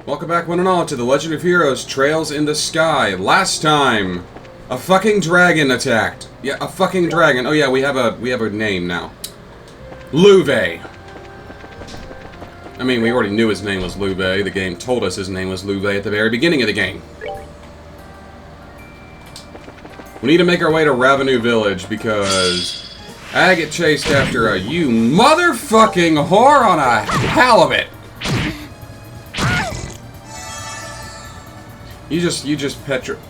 Welcome back, one and all, to the Legend of Heroes Trails in the Sky. Last time, a fucking dragon attacked. Yeah, a fucking dragon. Oh yeah, we have a name now. Louve. I mean, we already knew his name was Louve. The game told us his name was Louve at the very beginning of the game. We need to make our way to Ravenous Village because I get chased after a you motherfucking whore on a halibut. You just petrify.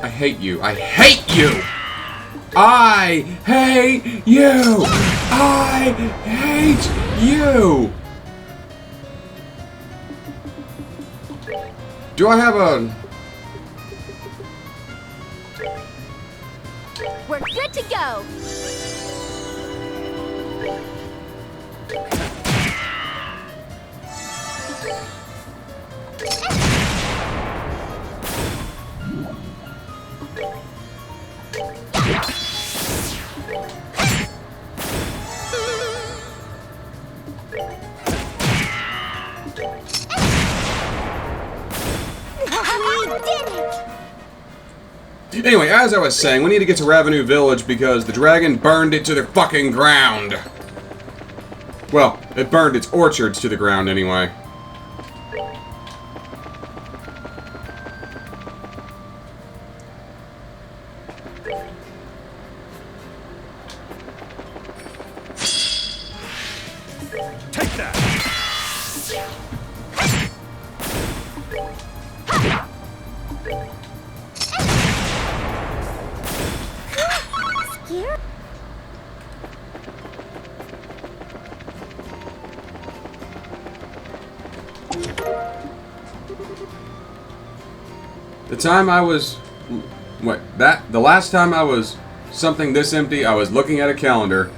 I hate you. I hate you. I hate you. I hate you. Do I have a... We're good to go. Anyway, as I was saying, we need to get to Ravenous Village because the dragon burned it to the fucking ground. Well, it burned its orchards to the ground anyway. Take that! The last time I was something this empty, I was looking at a calendar.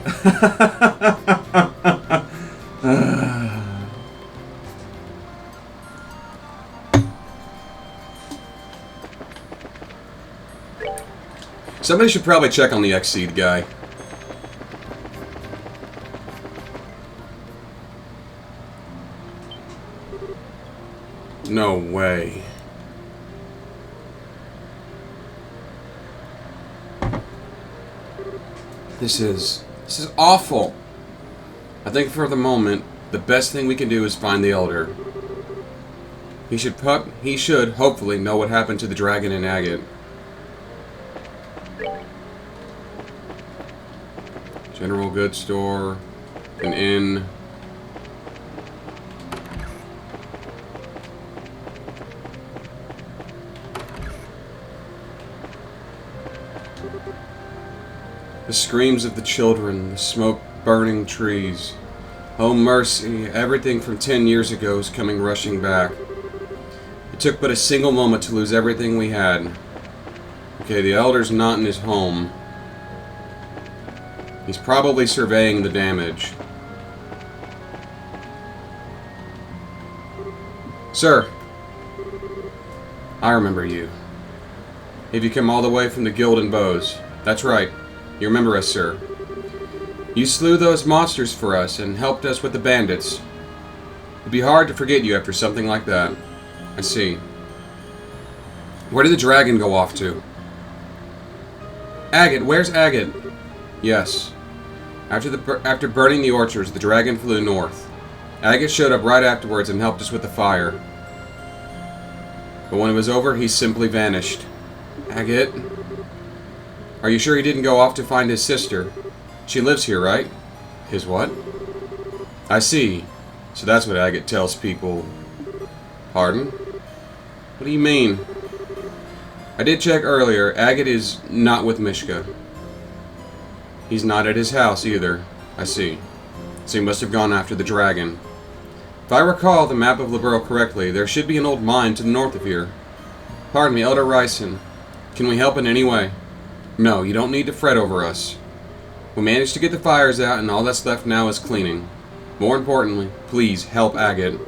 Somebody should probably check on the Exceed guy. No way. This is awful. I think for the moment, the best thing we can do is find the Elder. He should hopefully know what happened to the dragon and agate. General goods store, an inn. The screams of the children, the smoke burning trees. Oh mercy, everything from 10 years ago is coming rushing back. It took but a single moment to lose everything we had. Okay, the Elder's not in his home. He's probably surveying the damage. Sir, I remember you. Have you come all the way from the Guild and Bows? That's right. You remember us, sir. You slew those monsters for us and helped us with the bandits. It'd be hard to forget you after something like that. I see. Where did the dragon go off to? Agate, where's Agate? Yes. After burning the orchards, the dragon flew north. Agate showed up right afterwards and helped us with the fire. But when it was over, he simply vanished. Agate? Are you sure he didn't go off to find his sister? She lives here, right? His what? I see. So that's what Agate tells people. Pardon? What do you mean? I did check earlier. Agate is not with Mishka. He's not at his house either. I see. So he must have gone after the dragon. If I recall the map of Liberl correctly, there should be an old mine to the north of here. Pardon me, Elder Ryson. Can we help in any way? No, you don't need to fret over us. We managed to get the fires out, and all that's left now is cleaning. More importantly, please help Agate.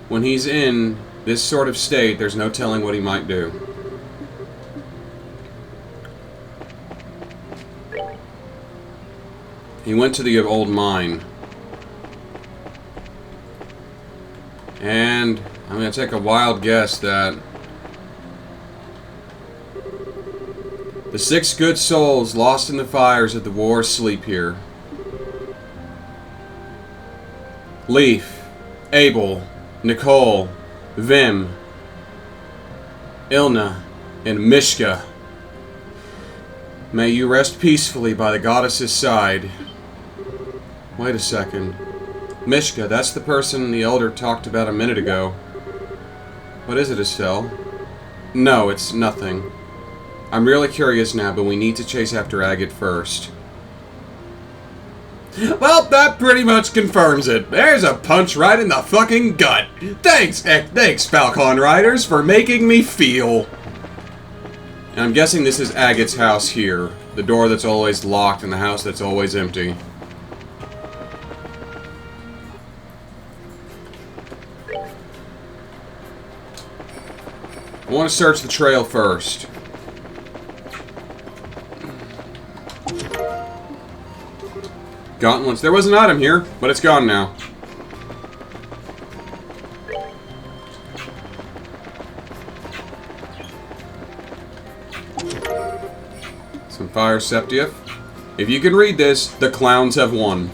When he's in this sort of state, there's no telling what he might do. He went to the old mine. And I'm going to take a wild guess that the 6 good souls lost in the fires of the war sleep here. Leaf, Abel, Nicole, Vim, Ilna, and Mishka. May you rest peacefully by the goddess's side. Wait a second. Mishka, that's the person the elder talked about a minute ago. What is it, Estelle? No, it's nothing. I'm really curious now, but we need to chase after Agate first. Well, that pretty much confirms it. There's a punch right in the fucking gut. Thanks, Falcon Riders, for making me feel. And I'm guessing this is Agate's house here. The door that's always locked and the house that's always empty. I want to search the trail first. Gauntlets. There was an item here, but it's gone now. Some fire septief. If you can read this, the clowns have won.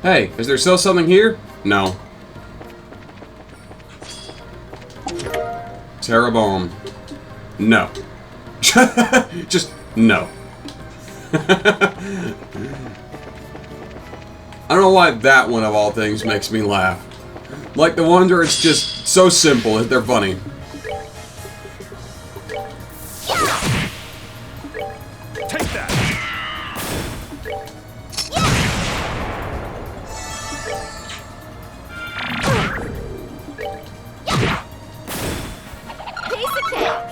Hey, is there still something here? No. Terra bomb. No. Just no. I don't know why that one of all things makes me laugh. Like the ones where it's just so simple that they're funny. Take that. Piece of cake.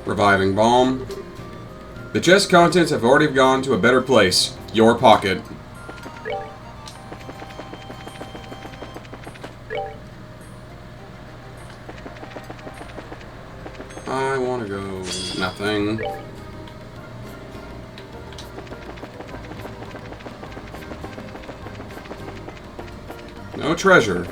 Reviving balm. The chest contents have already gone to a better place. Your pocket. I want to go... nothing. No treasure.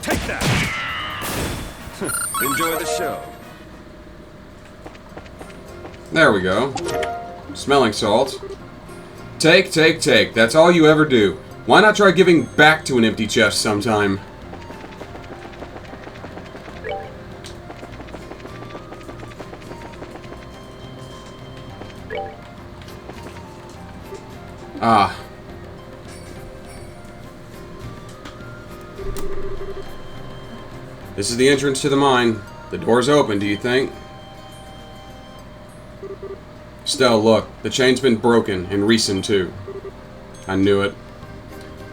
Take that. Enjoy the show. There we go. Smelling salt. Take, take, take. That's all you ever do. Why not try giving back to an empty chest sometime? Ah. This is the entrance to the mine. The door's open, do you think? Stell, look. The chain's been broken, and recent too. I knew it.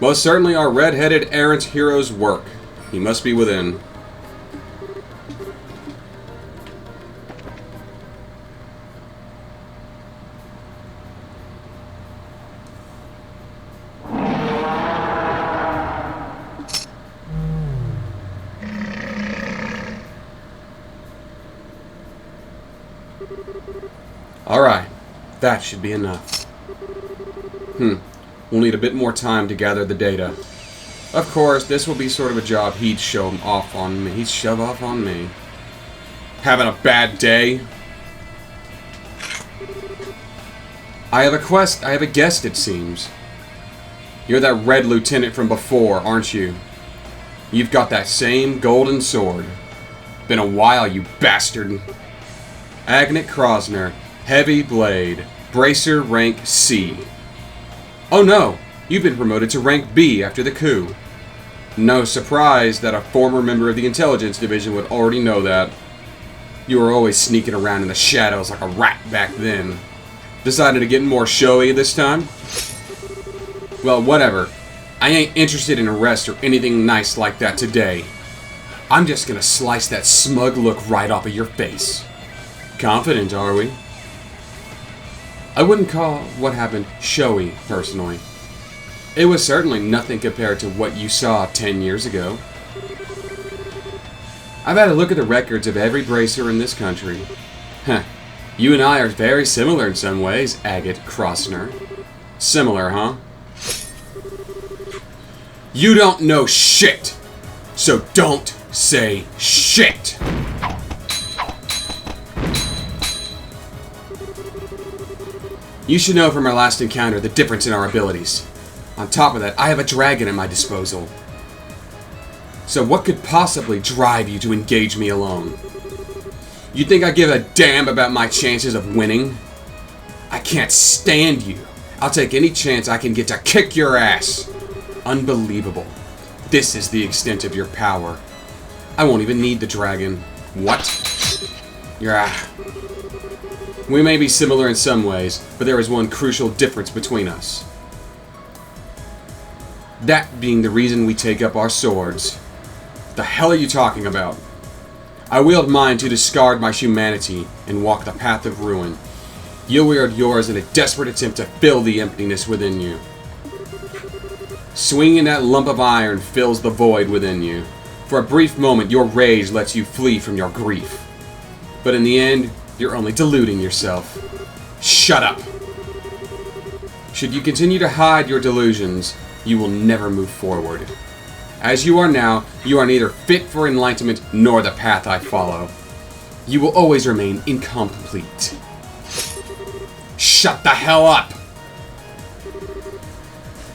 Most certainly our red-headed errant hero's work. He must be within. Alright, that should be enough. We'll need a bit more time to gather the data. Of course, this will be sort of a job he'd shove off on me. Having a bad day? I have a guest, it seems. You're that red lieutenant from before, aren't you? You've got that same golden sword. Been a while, you bastard. Agnet Krosner. Heavy Blade. Bracer rank C. Oh no! You've been promoted to rank B after the coup. No surprise that a former member of the intelligence division would already know that. You were always sneaking around in the shadows like a rat back then. Decided to get more showy this time? Well, whatever. I ain't interested in arrest or anything nice like that today. I'm just gonna slice that smug look right off of your face. Confident, are we? I wouldn't call what happened showy, personally. It was certainly nothing compared to what you saw 10 years ago. I've had a look at the records of every bracer in this country. Heh. You and I are very similar in some ways, Agate Crossner. Similar, huh? You don't know shit! So don't say shit! You should know from our last encounter the difference in our abilities. On top of that, I have a dragon at my disposal. So what could possibly drive you to engage me alone? You think I give a damn about my chances of winning? I can't stand you. I'll take any chance I can get to kick your ass. Unbelievable. This is the extent of your power. I won't even need the dragon. What? Yeah. We may be similar in some ways, but there is one crucial difference between us. That being the reason we take up our swords. The hell are you talking about? I wield mine to discard my humanity and walk the path of ruin. You wield yours in a desperate attempt to fill the emptiness within you. Swinging that lump of iron fills the void within you. For a brief moment, your rage lets you flee from your grief. But in the end, you're only deluding yourself. Shut up! Should you continue to hide your delusions, you will never move forward. As you are now, you are neither fit for enlightenment nor the path I follow. You will always remain incomplete. Shut the hell up!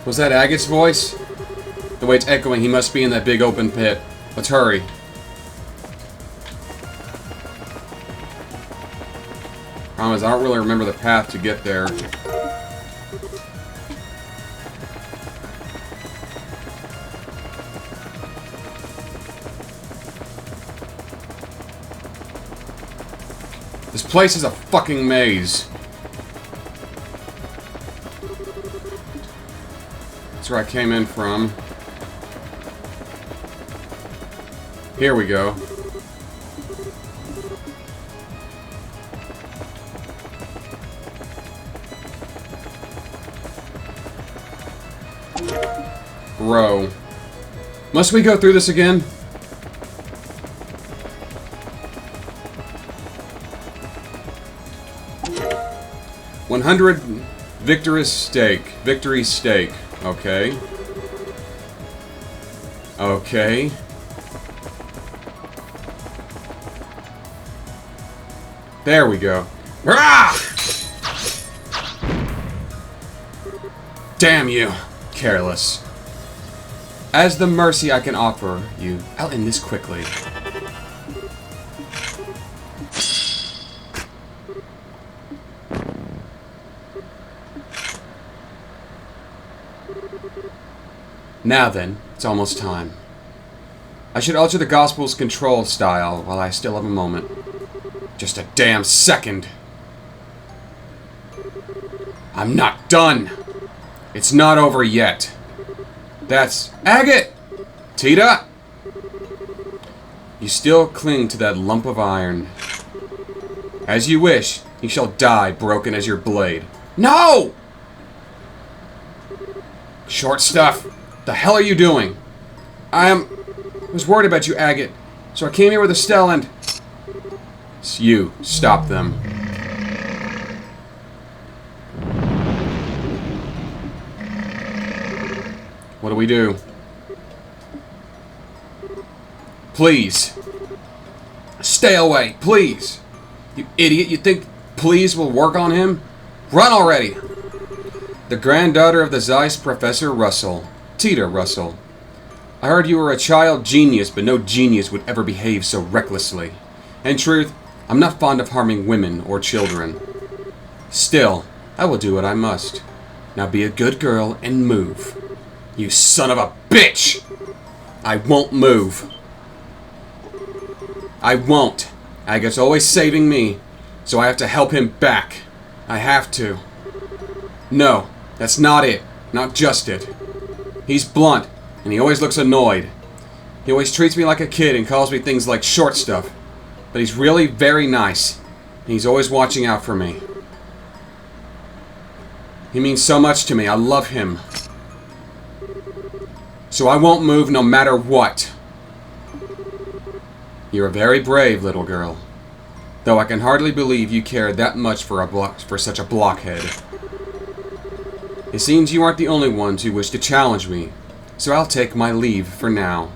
Was that Agate's voice? The way it's echoing, he must be in that big open pit. Let's hurry. Promise, I don't really remember the path to get there. This place is a fucking maze. That's where I came in from. Here we go. Row. Must we go through this again? $100 victory stake. Okay. Okay. There we go. Ah! Damn you. Careless. As the mercy I can offer you, I'll end this quickly. Now then, it's almost time. I should alter the Gospel's control style while I still have a moment. Just a damn second. I'm not done. It's not over yet. That's Agate! Tita! You still cling to that lump of iron. As you wish, you shall die broken as your blade. No! Short stuff. The hell are you doing? I was worried about you, Agate. So I came here with Estelle and... It's you. Stop them. What do we do? Please. Stay away, please. You idiot. You think please will work on him? Run already. The granddaughter of the Zeiss Professor Russell. Tita Russell. I heard you were a child genius, but no genius would ever behave so recklessly. In truth, I'm not fond of harming women or children. Still, I will do what I must. Now be a good girl and move. You son of a bitch! I won't move. I won't. Agit's always saving me, so I have to help him back. I have to. No, that's not it. Not just it. He's blunt, and he always looks annoyed. He always treats me like a kid and calls me things like short stuff. But he's really very nice, and he's always watching out for me. He means so much to me. I love him. So I won't move no matter what. You're very brave, little girl. Though I can hardly believe you cared that much for such a blockhead. It seems you aren't the only ones who wish to challenge me, so I'll take my leave for now.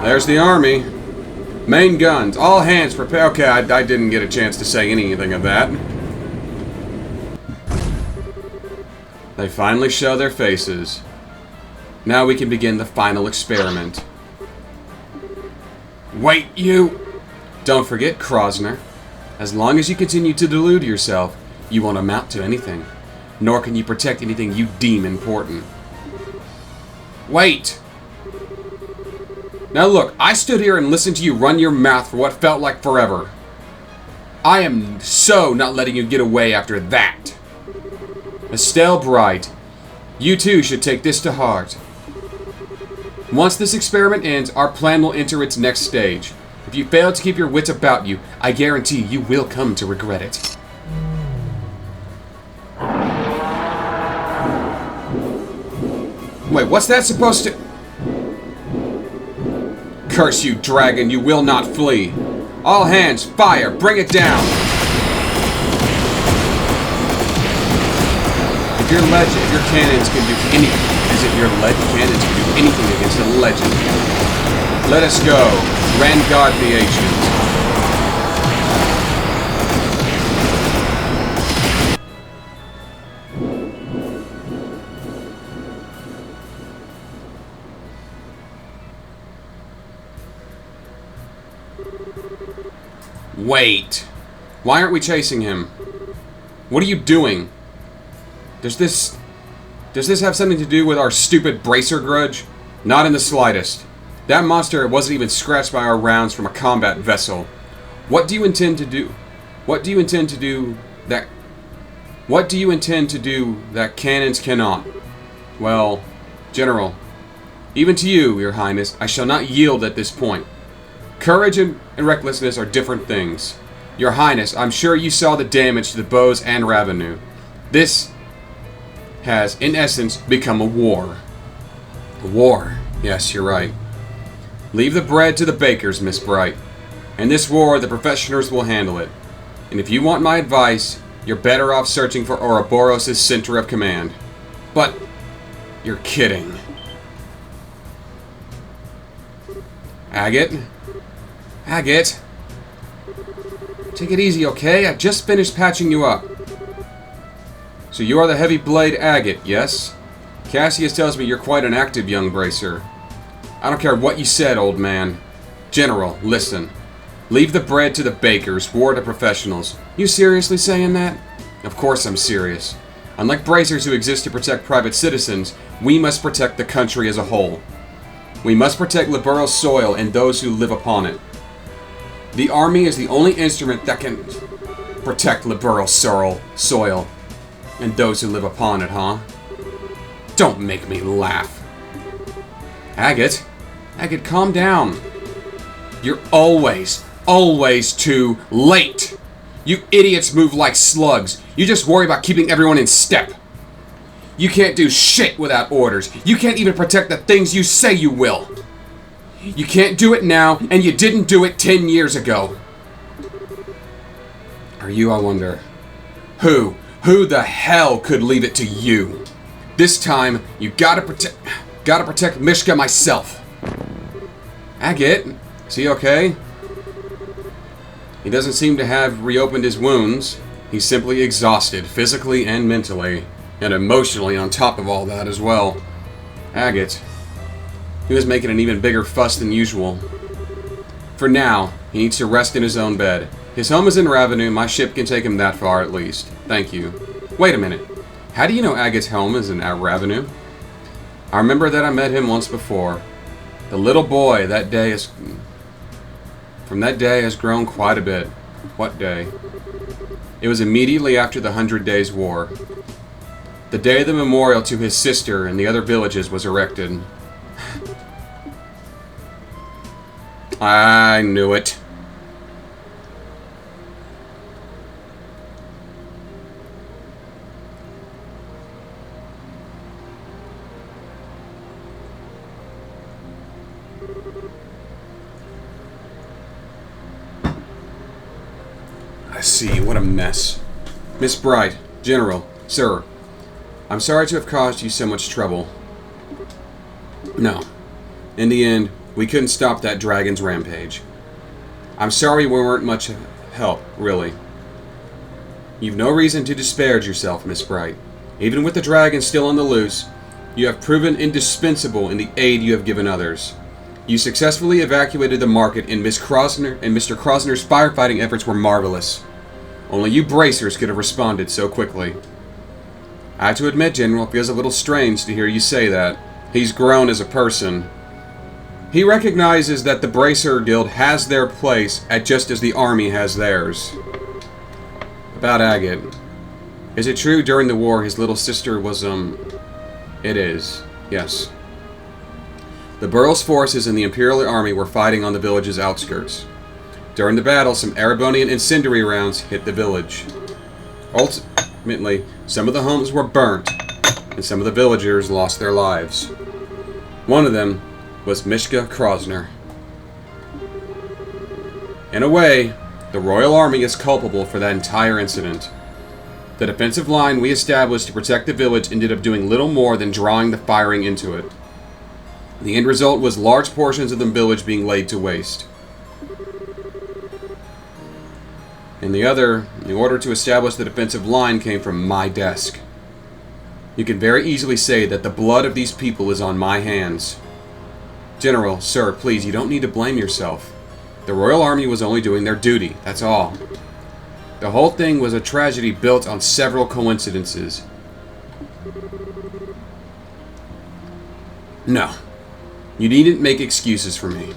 There's the army. Main guns. All hands prepare. Okay, I didn't get a chance to say anything of that. They finally show their faces. Now we can begin the final experiment. Wait, you! Don't forget, Krosner. As long as you continue to delude yourself, you won't amount to anything. Nor can you protect anything you deem important. Wait! Now look, I stood here and listened to you run your mouth for what felt like forever. I am so not letting you get away after that. Estelle Bright, you too should take this to heart. Once this experiment ends, our plan will enter its next stage. If you fail to keep your wits about you, I guarantee you will come to regret it. Wait, what's that supposed to... Curse you, dragon, you will not flee. All hands, fire, bring it down. If your cannons can do anything, cannons can do anything against a legend. Let us go. Vanguard the ancient. Wait. Why aren't we chasing him? What are you doing? Does this have something to do with our stupid bracer grudge? Not in the slightest. That monster wasn't even scratched by our rounds from a combat vessel. What do you intend to do? What do you intend to do that cannons cannot? Well, General, even to you, Your Highness, I shall not yield at this point. Courage and recklessness are different things. Your Highness, I'm sure you saw the damage to the bows and revenue. This has, in essence, become a war. A war. Yes, you're right. Leave the bread to the bakers, Miss Bright. In this war, the professionals will handle it. And if you want my advice, you're better off searching for Ouroboros' center of command. But, you're kidding. Agate? Agate? Take it easy, okay? I just finished patching you up. So you are the heavy blade Agate, yes? Cassius tells me you're quite an active young bracer. I don't care what you said, old man. General, listen. Leave the bread to the bakers, war to professionals. You seriously saying that? Of course I'm serious. Unlike bracers who exist to protect private citizens, we must protect the country as a whole. We must protect Libero's soil and those who live upon it. The army is the only instrument that can protect Libero's soil and those who live upon it, huh? Don't make me laugh. Agate, calm down. You're always too late. You idiots move like slugs. You just worry about keeping everyone in step. You can't do shit without orders. You can't even protect the things you say you will. You can't do it now, and you didn't do it 10 years ago. Are you, I wonder? Who the hell could leave it to you? This time, you gotta protect Mishka myself. Agate, is he okay? He doesn't seem to have reopened his wounds. He's simply exhausted, physically and mentally, and emotionally on top of all that as well. Agate, he was making an even bigger fuss than usual. For now, he needs to rest in his own bed. His home is in Ravenou. My ship can take him that far at least. Thank you. Wait a minute. How do you know Agate's home is in our avenue? I remember that I met him once before. The little boy from that day has grown quite a bit. What day? It was immediately after the 100 Days War. The day the memorial to his sister and the other villages was erected. I knew it. I see, what a mess. Miss Bright, General, sir, I'm sorry to have caused you so much trouble. No. In the end, we couldn't stop that dragon's rampage. I'm sorry we weren't much help, really. You've no reason to disparage yourself, Miss Bright. Even with the dragon still on the loose, you have proven indispensable in the aid you have given others. You successfully evacuated the market, and Mr. Krosner's firefighting efforts were marvelous. Only you bracers could have responded so quickly. I have to admit, General, it feels a little strange to hear you say that. He's grown as a person. He recognizes that the Bracer Guild has their place just as the army has theirs. About Agate. Is it true during the war his little sister was, It is. Yes. The Burl's forces and the Imperial Army were fighting on the village's outskirts. During the battle, some Erebonian incendiary rounds hit the village. Ultimately, some of the homes were burnt, and some of the villagers lost their lives. One of them was Mishka Krosner. In a way, the Royal Army is culpable for that entire incident. The defensive line we established to protect the village ended up doing little more than drawing the firing into it. The end result was large portions of the village being laid to waste. And the order to establish the defensive line came from my desk. You can very easily say that the blood of these people is on my hands. General, sir, please, you don't need to blame yourself. The Royal Army was only doing their duty, that's all. The whole thing was a tragedy built on several coincidences. No. You needn't make excuses for me.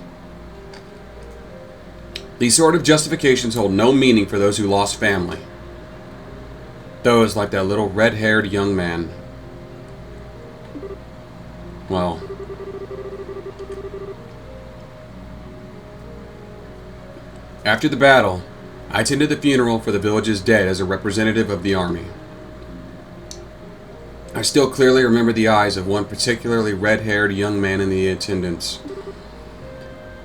These sort of justifications hold no meaning for those who lost family. Those like that little red-haired young man. Well. After the battle, I attended the funeral for the village's dead as a representative of the army. I still clearly remember the eyes of one particularly red-haired young man in the attendance.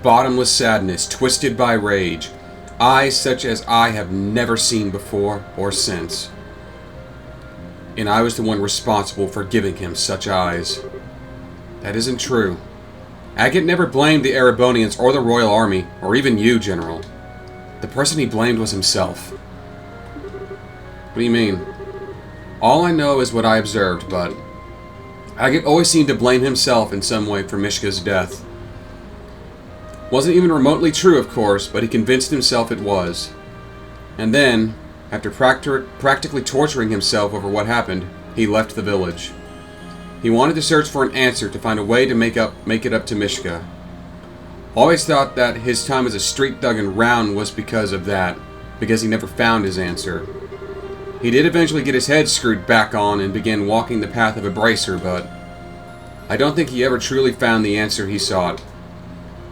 Bottomless sadness, twisted by rage. Eyes such as I have never seen before or since. And I was the one responsible for giving him such eyes. That isn't true. Agate never blamed the Erebonians or the Royal Army, or even you, General. The person he blamed was himself. What do you mean? All I know is what I observed, but Agate always seemed to blame himself in some way for Mishka's death. Wasn't even remotely true, of course, but he convinced himself it was. And then, after practically torturing himself over what happened, he left the village. He wanted to search for an answer to find a way to make it up to Mishka. Always thought that his time as a street thug in Round was because of that, because he never found his answer. He did eventually get his head screwed back on and began walking the path of a bracer, but I don't think he ever truly found the answer he sought.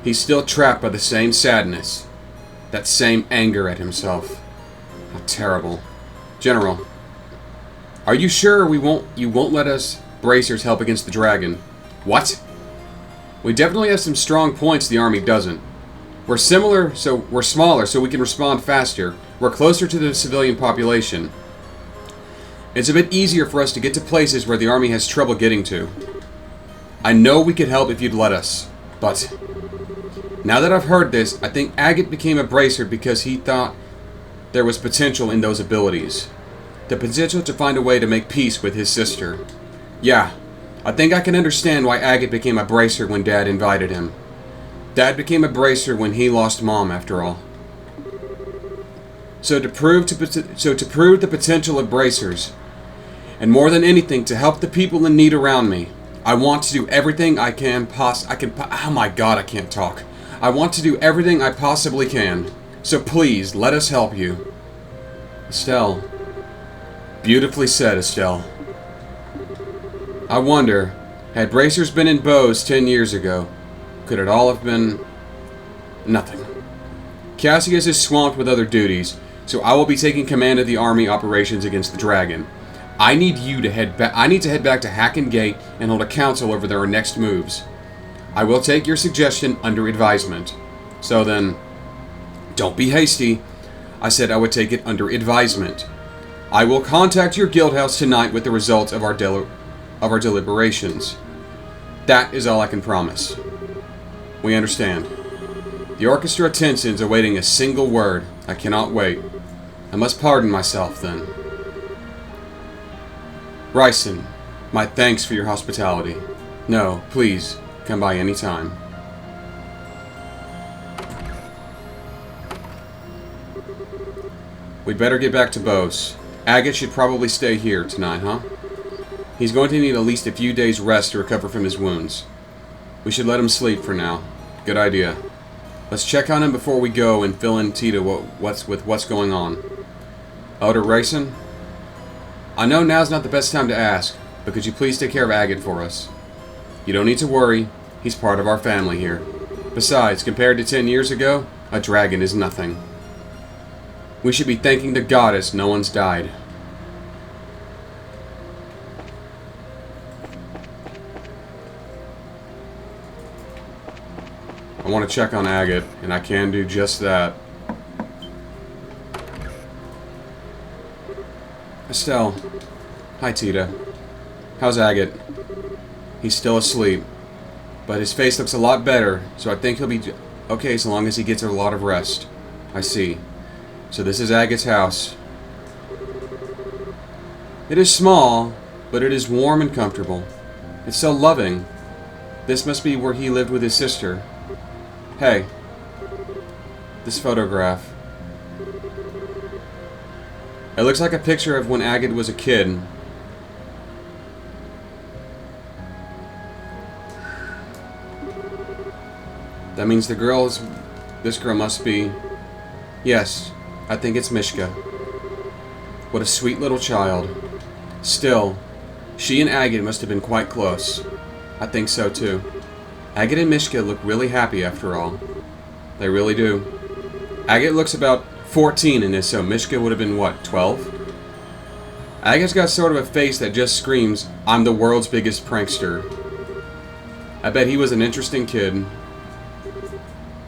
He's still trapped by the same sadness, that same anger at himself. How terrible. General, are you sure you won't let us bracers help against the dragon? What? We definitely have some strong points the army doesn't. We're smaller, so we can respond faster. We're closer to the civilian population. It's a bit easier for us to get to places where the army has trouble getting to. I know we could help if you'd let us, but now that I've heard this, I think Agate became a bracer because he thought there was potential in those abilities. The potential to find a way to make peace with his sister. Yeah, I think I can understand why Agate became a bracer when Dad invited him. Dad became a bracer when he lost Mom, after all. So to prove the potential of bracers, And more than anything, to help the people in need around me. I want to do everything I can oh my god, I can't talk. I want to do everything I possibly can. So please, let us help you. Estelle. Beautifully said, Estelle. I wonder, had bracers been in Bose 10 years ago, could it all have been... nothing. Cassius is swamped with other duties, so I will be taking command of the army operations against the dragon. I need to head back to Hacken Gate and hold a council over their next moves. I will take your suggestion under advisement. So then, don't be hasty. I said I would take it under advisement. I will contact your guild house tonight with the results of our deliberations. That is all I can promise. We understand. The orchestra tensions awaiting a single word. I cannot wait. I must pardon myself then. Bryson, my thanks for your hospitality. No, please, come by any time. We'd better get back to Bose. Agate should probably stay here tonight, huh? He's going to need at least a few days' rest to recover from his wounds. We should let him sleep for now. Good idea. Let's check on him before we go and fill in Tita what's going on. Elder Rayson? I know now's not the best time to ask, but could you please take care of Agate for us? You don't need to worry. He's part of our family here. Besides, compared to 10 years ago, a dragon is nothing. We should be thanking the goddess no one's died. I want to check on Agate, and I can do just that. Estelle. Hi, Tita. How's Agate? He's still asleep, but his face looks a lot better, so I think he'll be okay so long as he gets a lot of rest. I see. So this is Agate's house. It is small, but it is warm and comfortable. It's so loving. This must be where he lived with his sister. Hey, this photograph. It looks like a picture of when Agate was a kid. That means this girl must be... Yes, I think it's Mishka. What a sweet little child. Still, she and Agate must have been quite close. I think so too. Agate and Mishka look really happy after all. They really do. Agate looks about 14 in this, so Mishka would have been what, 12? Agate's got sort of a face that just screams, I'm the world's biggest prankster. I bet he was an interesting kid.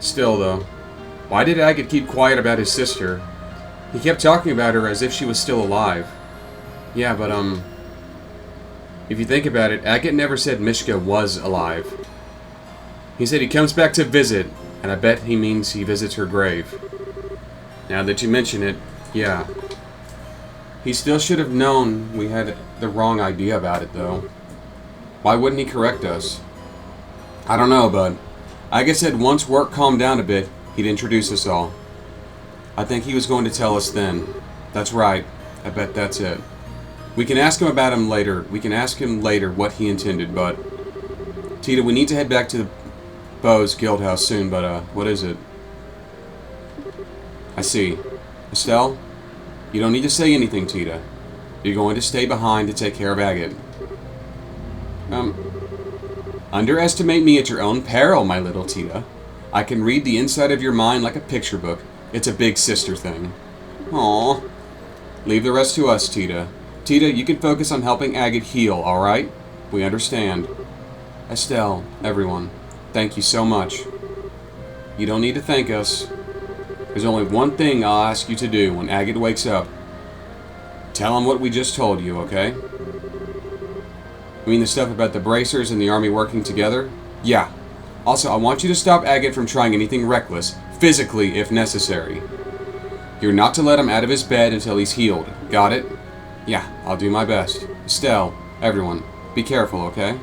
Still though, why did Agate keep quiet about his sister? He kept talking about her as if she was still alive. Yeah, but if you think about it, Agate never said Mishka was alive. He said he comes back to visit, and I bet he means he visits her grave. Now that you mention it, yeah. He still should have known we had the wrong idea about it, though. Why wouldn't he correct us? I don't know, but Agate said once work calmed down a bit, he'd introduce us all. I think he was going to tell us then. That's right. I bet that's it. We can ask him about him later. We can ask him later what he intended, but... Tita, we need to head back to the Bose guild house soon, but, what is it? I see. Estelle? You don't need to say anything, Tita. You're going to stay behind to take care of Agate. Underestimate me at your own peril, my little Tita. I can read the inside of your mind like a picture book. It's a big sister thing. Aww. Leave the rest to us, Tita. Tita, you can focus on helping Agate heal, alright? We understand. Estelle, everyone, thank you so much. You don't need to thank us. There's only one thing I'll ask you to do when Agate wakes up. Tell him what we just told you, okay? I mean the stuff about the bracers and the army working together? Yeah. Also, I want you to stop Agate from trying anything reckless, physically if necessary. You're not to let him out of his bed until he's healed. Got it? Yeah, I'll do my best. Estelle, everyone, be careful, okay?